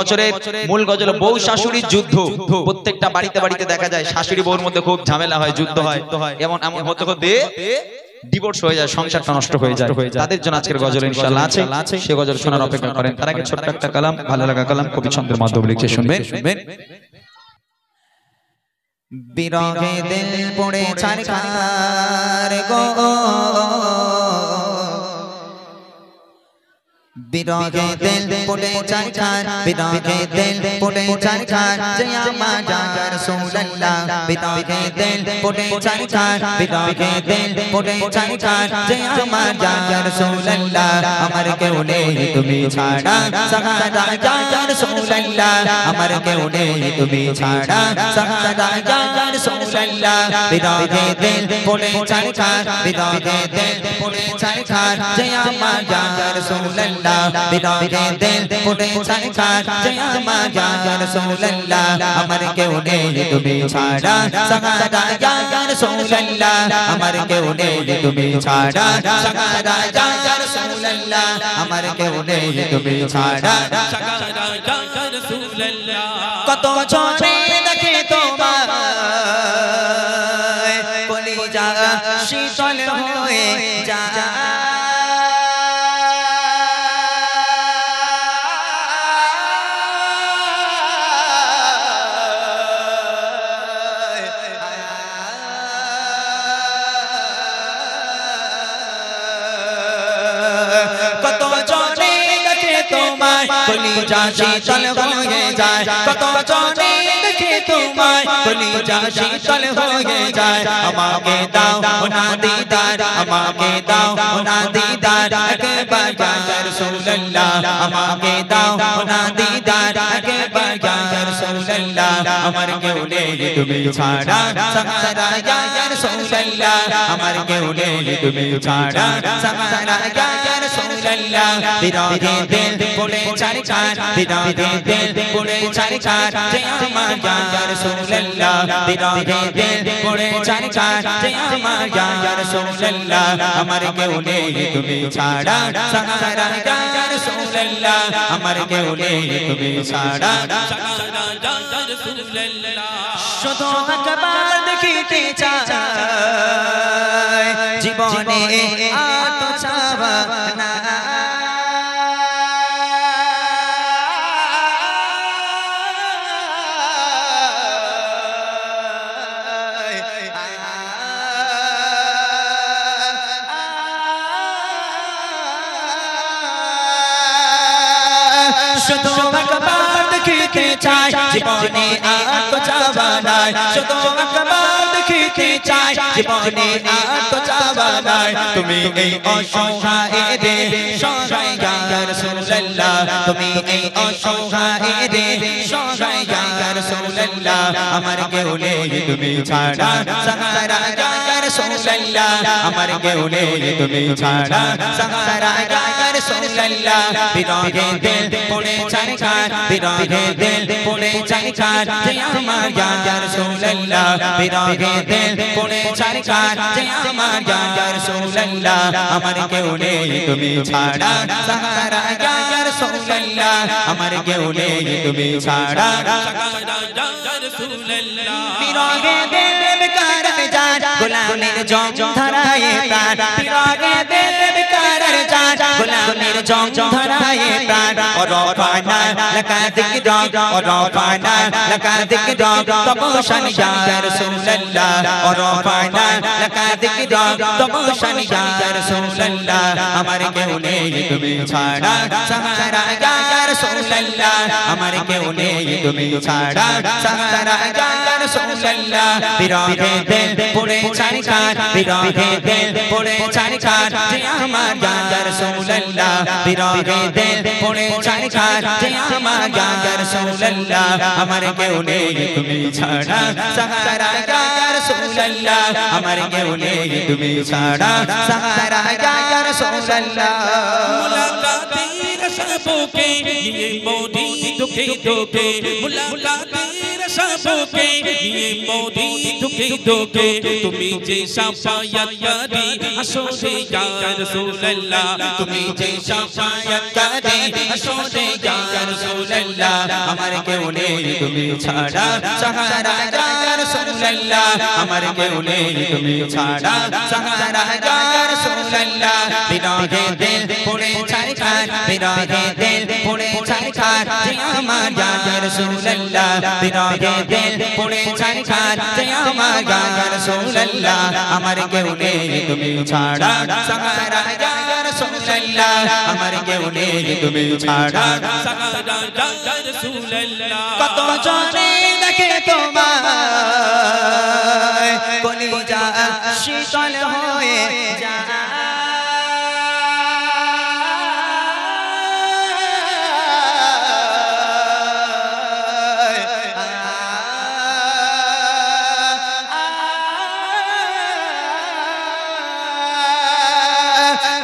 বছরের মূল গজল বউ শাশুড়ির যুদ্ধ। প্রত্যেকটা বাড়িতে বাড়িতে দেখা যায় শাশুড়ি বউর মধ্যে খুব ঝামেলা হয়, যুদ্ধ হয়, এমন এমন হতে হতে ডিভোর্স হয়ে যায়, সংসারটা নষ্ট হয়ে যায়। তাদের জন্য আজকের গজল ইনশাআল্লাহ আছে, সে গজল শোনার অপেক্ষা করেন। তার আগে ছোট্ট একটা কালাম, ভালো লাগা কালাম কবি ছন্দের মাধ্যমে লিখে শুনবেন। বিরহে দিল পড়ে ছারখার গো, বিরহে দিল পড়ে ছারখার, বিরহে দিল পড়ে ছারখার, জয় আমার ইয়া রাসূলুল্লাহ। বিরহে দিল পড়ে ছারখার, বিরহে দিল পড়ে ছারখার, জয় আমার ইয়া রাসূলুল্লাহ। আমার কেউ নেই তুমি ছাড়া, সাহারা ইয়া রাসূলুল্লাহ। আমার কেউ নেই তুমি ছাড়া, সাহারা ইয়া রাসূলুল্লাহ। বিরহে দিল পড়ে ছারখার, বিরহে দিল পড়ে ছারখার, জয় আমার ইয়া রাসূলুল্লাহ। বিরহে দিল পড়ে ছারখার, জয় আমার ইয়া রাসূলুল্লাহ। আমার কেউ নেই তুমি ছাড়া, সাহারা ইয়া রাসূলুল্লাহ। আমার কেউ নেই তুমি ছাড়া, সাহারা ইয়া রাসূলুল্লাহ। আমার কেউ নেই তুমি ছাড়া, সাহারা ইয়া রাসূলুল্লাহ। কত জনে দেখে তোমায়, কলিজা শীতল হয়ে যায়। কত জনে দেখে তোমায়, কলিজা শীতল হয়ে যায়। কত জনে দেখে তোমায়, কলিজা শীতল হয়ে যায়। আমাকে দাও না দিদার, আমাকে দাও না দিদার, একবার ইয়া রাসূলুল্লাহ। আমাকে দাও না দিদার, একবার ইয়া রাসূলুল্লাহ। আমার কেউ নেই তুমি ছাড়া, সাহারা ইয়া রাসূলুল্লাহ। আমার কেউ নেই তুমি ছাড়া, সাহারা ইয়া রাসূলুল্লাহ। বিরহে দিল পড়ে ছারখার, বিরহে দিল পড়ে ছারখার, জয় আমার ইয়া রাসূলুল্লাহ। বিরহে দিল পড়ে ছারখার, জয় আমার ইয়া রাসূলুল্লাহ। আমার কেউ নেই তুমি ছাড়া, সাহারা ইয়া রাসূলুল্লাহ। আমার কেউ নেই তুমি ছাড়া, সাহারা ইয়া রাসূলুল্লাহ। শুধু একবার দেখিতে চাই, জীবনে আর তো চাওয়া না। শুধু একবার দেখিতে চাই, জীবনে আর তো চাওয়া নাই। শুধু একবার দেখিতে চাই, জীবনে আর তো চাওয়া নাই। তুমি এই অসহায় রে সহায় ইয়া রাসূলুল্লাহ। তুমি এই অসহায় রে সহায় ইয়া রাসূলুল্লাহ। আমার কেউ নেই তুমি ছাড়া, সাহারা ইয়া রাসূলুল্লাহ। আমার কেউ নেই তুমি ছাড়া, সাহারা ইয়া রাসূলুল্লাহ। বিরহে দিল পড়ে ছারখার, বিরহে দিল পড়ে ছারখার, জয় আমার ইয়া রাসূলুল্লাহ। বিরহে দিল পড়ে ছারখার, জয় আমার ইয়া রাসূলুল্লাহ। আমার কেউ নেই তুমি ছাড়া, সাহারা ইয়া রাসূলুল্লাহ। আমার কেউ নেই তুমি ছাড়া, সাহারা ইয়া রাসূলুল্লাহ। বিরহে দিল বেকার যায়, গোলামের জং ধরায় প্রাণ। বিরহে দিল বেকার যায়, গোলামের জং ধরায় প্রাণ। ورفعنا لك ذكرك ورفعنا لك ذكرك طبوشا يا رسول الله ورفعنا لك ذكرك طبوشا يا رسول الله আমার কেউ নেই তুমি ছাড়া সাহারা ইয়া রাসূলুল্লাহ আমার কেউ নেই তুমি ছাড়া সাহারা ইয়া রাসূলুল্লাহ বিরহে দিল পড়ে ছারখার বিরহে দিল পড়ে ছারখার যে আমার ইয়া রাসূলুল্লাহ বিরহে দিল পড়ে ছারখার যে আমার ইয়া রাসূলুল্লাহ আমার কেউ নেই তুমি ছাড়া সাহারা ইয়া রাসূলুল্লাহ আমার কেউ নেই তুমি ছাড়া সাহারা ইয়া রাসূলুল্লাহ মুলাকাতের সবকে নিয়ে মোদি দুঃখে দুঃখে মুলাকাতের সবকে নিয়ে মোদি ঢুকে ঢুকে তুমি যে শাফায়াতকারী আসো রে ইয়া রাসূলুল্লাহ তুমি যে শাফায়াতকারী আসো রে ইয়া রাসূলুল্লাহ আমার কেউ নেই তুমি ছাড়া সাহারা ইয়া রাসূলুল্লাহ আমার কেউ নেই তুমি ছাড়া সাহারা ইয়া রাসূলুল্লাহ বিরাগে দিল পড়ে ছাই খার বিরাগে দিল পড়ে ছাই খার যে আমার ইয়া রাসূলুল্লাহ বিরাগে দিল পড়ে ছাই খার যে আমার ইয়া রাসূলুল্লাহ আমার কেউ নেই তুমি ছাড়া সাহারা ইয়া রাসূলুল্লাহ আমার কেউ নেই তুমি ছাড়া সাহারা ইয়া রাসূলুল্লাহ কত জনে দেখে তোমায় কলিজা শীতল হয়ে যায়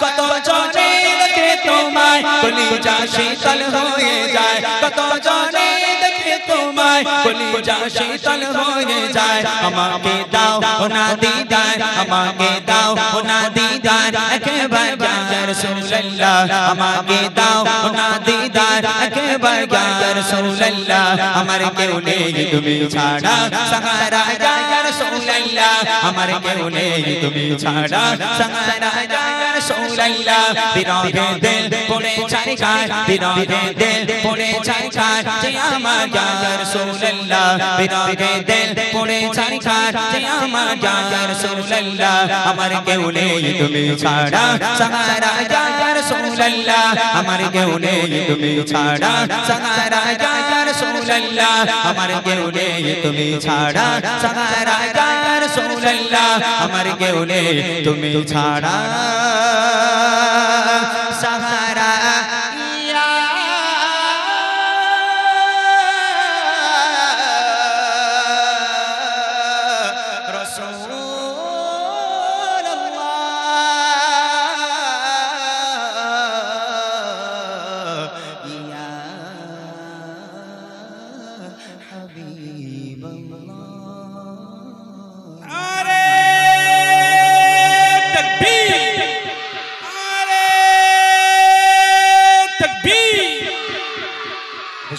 কত জনে দেখে তোমায় কলিজা শীতল হয়ে যায় কত জনে দেখে তোমায় কলিজা শীতল হয়ে যায় আমাকে দাও না দিদার আমাকে দাও না দিদার একবার ইয়া রাসূলুল্লাহ আমাকে দাও না দিদার একবার ইয়া রাসূলুল্লাহ আমার কেউ নেই তুমি ছাড়া সাহারা ইয়া রাসূলুল্লাহ আমার কেউ নেই তুমি ছাড়া সাহারা ইয়া রাসূলুল্লাহ বিরাগে দিল পড়ে ছাই খার বিরাগে দিল পড়ে ছাই খার যে আমার ইয়া রাসূলুল্লাহ বিরাগে দিল পড়ে ছাই খার যে আমার ইয়া রাসূলুল্লাহ আমার কেউ নেই তুমি ছাড়া সাহারা ইয়া রাসূলুল্লাহ আমার কেউ নেই তুমি ছাড়া সাহারা ইয়া রাসূলুল্লাহ আমার কেউ নেই তুমি ছাড়া সাহারা ইয়া রাসূলুল্লাহ আমার কেউ নেই তুমি ছাড়া সাহারা ইয়া রাসূলুল্লাহ ইয়া হাবিবাল্লাহ আরে তাকবীর আরে তাকবীর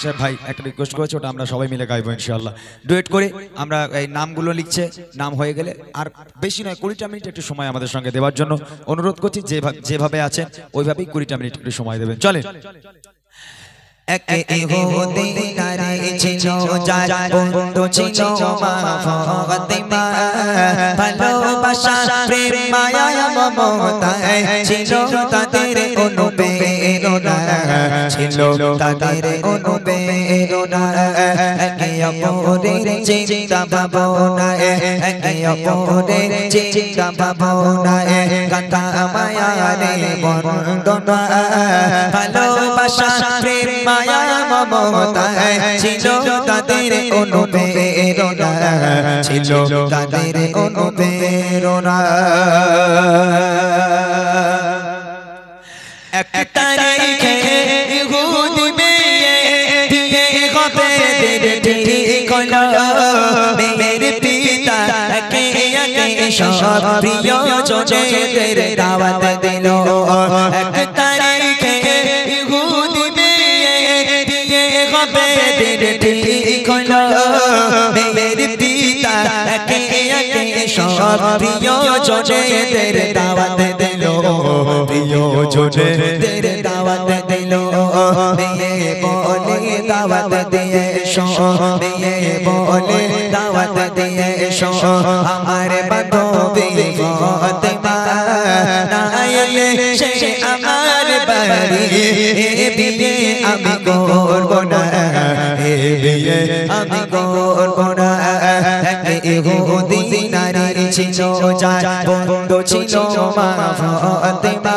সাহেব ভাই একটা রিকোয়েস্ট করেছে ওটা আমরা সবাই মিলে গাইবো ইনশাআল্লাহ ডুয়েট করে আমরা এই নামগুলো লিখছে নাম হয়ে গেলে আর বেশি নয় 20টা মিনিট একটু সময় আমাদের সঙ্গে দেওয়ার জন্য অনুরোধ করছি যেভাবে আছেন ওইভাবেই 20টা মিনিট একটু সময় দেবেন চলেন একে ইহুদি নারী ছিল যার বন্ধু ছিল মা ফাতিমা ভালোবাসা প্রেম মায়া মমতায় ছিল তাদের অনুপ্রেরণা ছিল তাদের অনুপ্রেরণা একে অপরের চিন্তা ভাবনায় একে অপরের চিন্তা ভাবনায় গাথা মায়ারে বন্দনা ভালোবাসা প্রেম মায়া মমতায় ছিল তাদের অনুপ্রেরণা ছিল তাদের অনুপ্রেরণা এক তারিখে ইহুদি মেয়ে দিয়ে হবে ঠিক হলো মেয়ের পিতা একে একে সব প্রিয় জনের দাওয়াত দিল এক তারিখে ইহুদি ঠিক হলো মেয়ের পিতা একে একে সব প্রিয় জনের দাওয়াত দিল প্রিয় জনের দাওয়াত দিল মেয়ে বলে দাওয়াত দিয়ে মেয়ে বলে দাওয়াত দিয়ে আমার বান্ধবী ফাতিমা না এলে সে আমার বাড়ি বিয়ে আমি করব না বিয়ে আমি করব না ইহুদি নারী ছিল যার বন্ধু ছিল মা ফাতিমা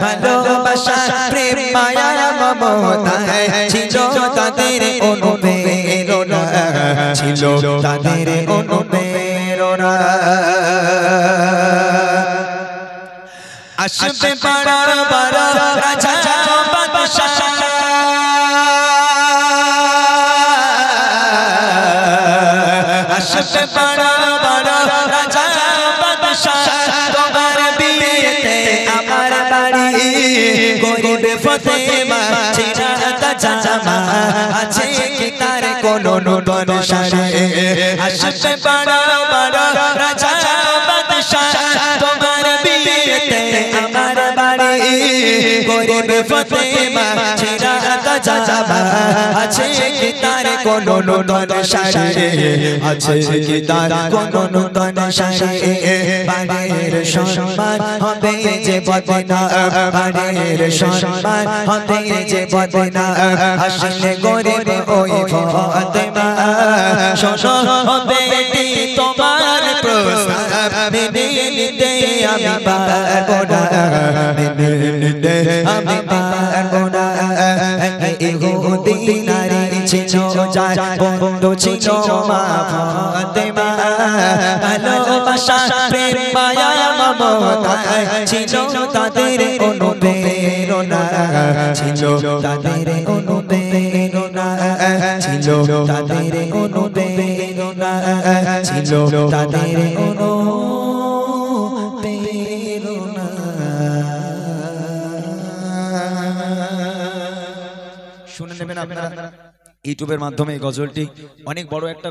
ভালোবাসা প্রেম মায়া মমতায় ছিল তাদের অনুপ্রেরণা ছিল তাদের অনুপ্রেরণা আসবে বড় বড় রাজা বাদশাহ আসবে বড় বড় রাজা বাদশাহ তোমার বিয়েতে আমার বাড়ি গরিব ফাতেমা ছিড়া জামা আছে কি তার কোনো নূতন শাড়ি আসবে বড় বড় রাজা বাদশাহ তোমার বিয়েতে আমার বাড়ি গরিব ফাতেমা ছিড়া জামা আছে কি তার কোনো নূতন শাড়ি আছে কি তার কোনো নূতন শাড়ি বাড়ির সম্মান হবে যে বদনা বাড়ির সম্মান হবে যে বদনা আসলে গরিব ওই ফাতেমা শোনো হবে তোমার প্রস্তাব মেনে নিতে আমি পারবো না মেনে নিতে আমি পারবো না ইহুদি নারী ছিল যার বন্ধু ছিল মা ফাতেমা ভালোবাসা প্রেম মায়া মমতা ছিল তাদের অনুপ্রেরণা ছিল তাদের অনুপ্রেরণা ছিল তাদের অনুপ্রেরণা ছিল তাদের অনুপ্রেরণা শুনে নেবেন আপনারা ইউটিউবের মাধ্যমে এই গজলটি অনেক বড় একটা